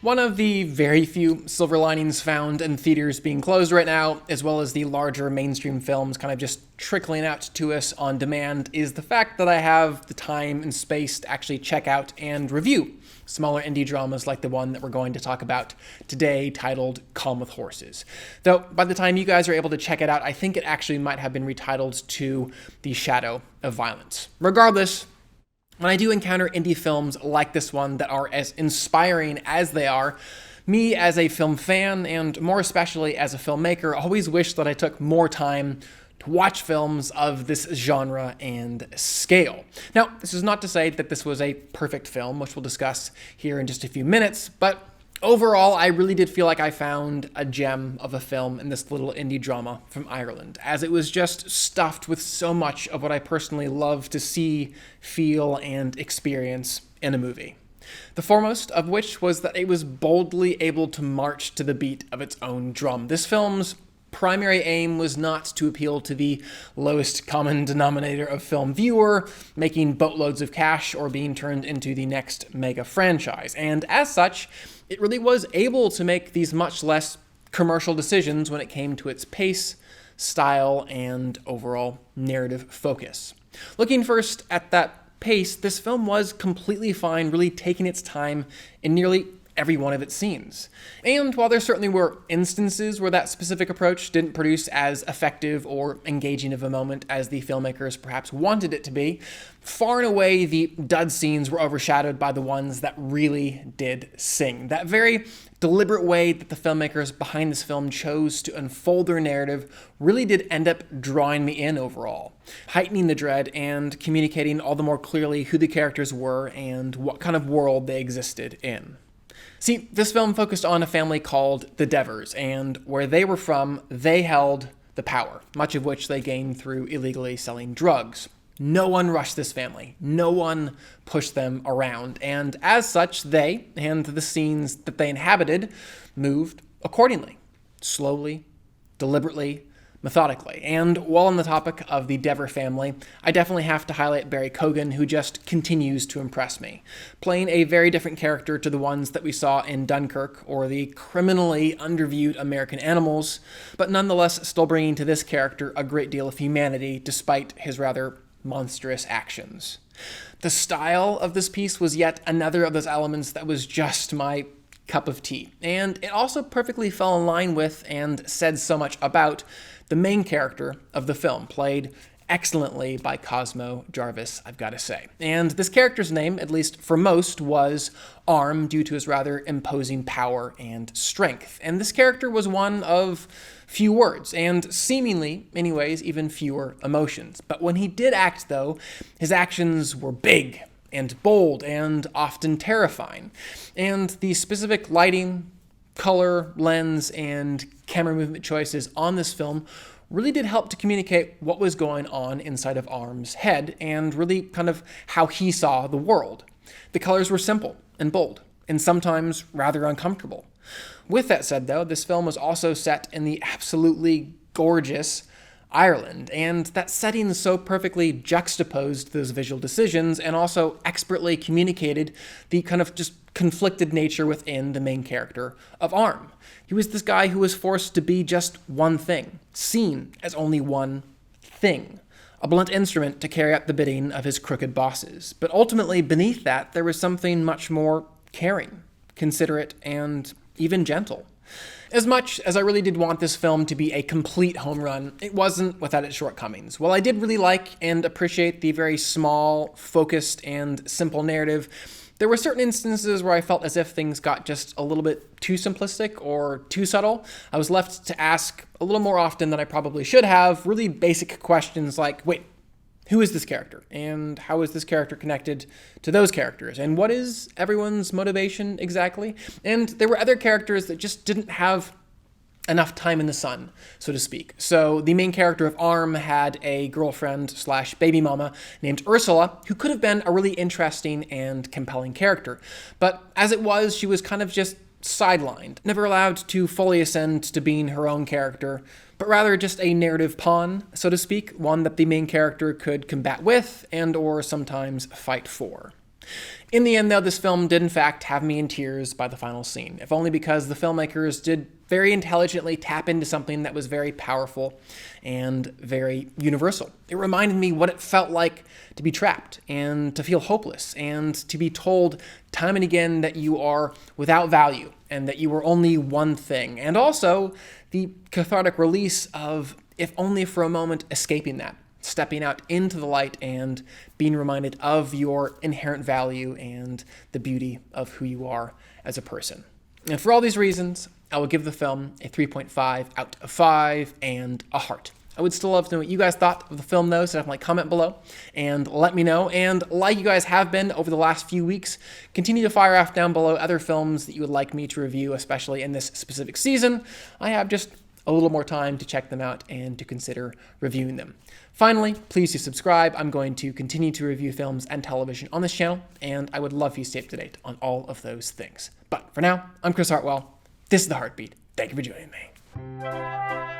One of the very few silver linings found in theaters being closed right now, as well as the larger mainstream films kind of just trickling out to us on demand, is the fact that I have the time and space to actually check out and review smaller indie dramas like the one that we're going to talk about today, titled Calm with Horses. Though by the time you guys are able to check it out, I think it actually might have been retitled to The Shadow of Violence. Regardless, when I do encounter indie films like this one that are as inspiring as they are, me as a film fan, and more especially as a filmmaker, always wish that I took more time to watch films of this genre and scale. Now, this is not to say that this was a perfect film, which we'll discuss here in just a few minutes, but overall, I really did feel like I found a gem of a film in this little indie drama from Ireland, as it was just stuffed with so much of what I personally love to see, feel, and experience in a movie. The foremost of which was that it was boldly able to march to the beat of its own drum. This film's primary aim was not to appeal to the lowest common denominator of film viewer, making boatloads of cash or being turned into the next mega franchise. And as such, it really was able to make these much less commercial decisions when it came to its pace, style, and overall narrative focus. Looking first at that pace, this film was completely fine, really taking its time in nearly every one of its scenes. And while there certainly were instances where that specific approach didn't produce as effective or engaging of a moment as the filmmakers perhaps wanted it to be, far and away the dud scenes were overshadowed by the ones that really did sing. That very deliberate way that the filmmakers behind this film chose to unfold their narrative really did end up drawing me in overall, heightening the dread and communicating all the more clearly who the characters were and what kind of world they existed in. See, this film focused on a family called the Devers, and where they were from, they held the power, much of which they gained through illegally selling drugs. No one rushed this family. No one pushed them around, and as such, they, and the scenes that they inhabited, moved accordingly, slowly, deliberately, methodically. And while on the topic of the Dever family, I definitely have to highlight Barry Keoghan, who just continues to impress me, playing a very different character to the ones that we saw in Dunkirk or the criminally underviewed American Animals, but nonetheless still bringing to this character a great deal of humanity despite his rather monstrous actions. The style of this piece was yet another of those elements that was just my cup of tea, and it also perfectly fell in line with and said so much about the main character of the film, played excellently by Cosmo, Jarvis, I've got to say. And this character's name, at least for most, was Arm, due to his rather imposing power and strength. And this character was one of few words, and seemingly, anyways, even fewer emotions. But when he did act, though, his actions were big and bold and often terrifying. And the specific lighting, color, lens, and camera movement choices on this film really did help to communicate what was going on inside of Arm's head and really kind of how he saw the world. The colors were simple and bold, and sometimes rather uncomfortable. With that said, though, this film was also set in the absolutely gorgeous Ireland, and that setting so perfectly juxtaposed those visual decisions and also expertly communicated the kind of just conflicted nature within the main character of Arm. He was this guy who was forced to be just one thing, seen as only one thing, a blunt instrument to carry out the bidding of his crooked bosses. But ultimately, beneath that, there was something much more caring, considerate, and even gentle. As much as I really did want this film to be a complete home run, it wasn't without its shortcomings. While I did really like and appreciate the very small, focused, and simple narrative, there were certain instances where I felt as if things got just a little bit too simplistic or too subtle. I was left to ask a little more often than I probably should have, really basic questions like, wait, who is this character? And how is this character connected to those characters? And what is everyone's motivation exactly? And there were other characters that just didn't have enough time in the sun, so to speak. So the main character of Arm had a girlfriend slash baby mama named Ursula, who could have been a really interesting and compelling character. But as it was, she was kind of just sidelined, never allowed to fully ascend to being her own character, but rather just a narrative pawn, so to speak, one that the main character could combat with and or sometimes fight for. In the end, though, this film did in fact have me in tears by the final scene, if only because the filmmakers did very intelligently tap into something that was very powerful and very universal. It reminded me what it felt like to be trapped and to feel hopeless and to be told time and again that you are without value and that you are only one thing, and also the cathartic release of, if only for a moment, escaping that, stepping out into the light and being reminded of your inherent value and the beauty of who you are as a person. And for all these reasons, I will give the film a 3.5 out of 5 and a heart. I would still love to know what you guys thought of the film, though, so definitely comment below and let me know. And like you guys have been over the last few weeks, continue to fire off down below other films that you would like me to review, especially in this specific season. I have just a little more time to check them out and to consider reviewing them. Finally, please do subscribe. I'm going to continue to review films and television on this channel, and I would love for you to stay up to date on all of those things. But for now, I'm Chris Hartwell. This is The Heartbeat. Thank you for joining me.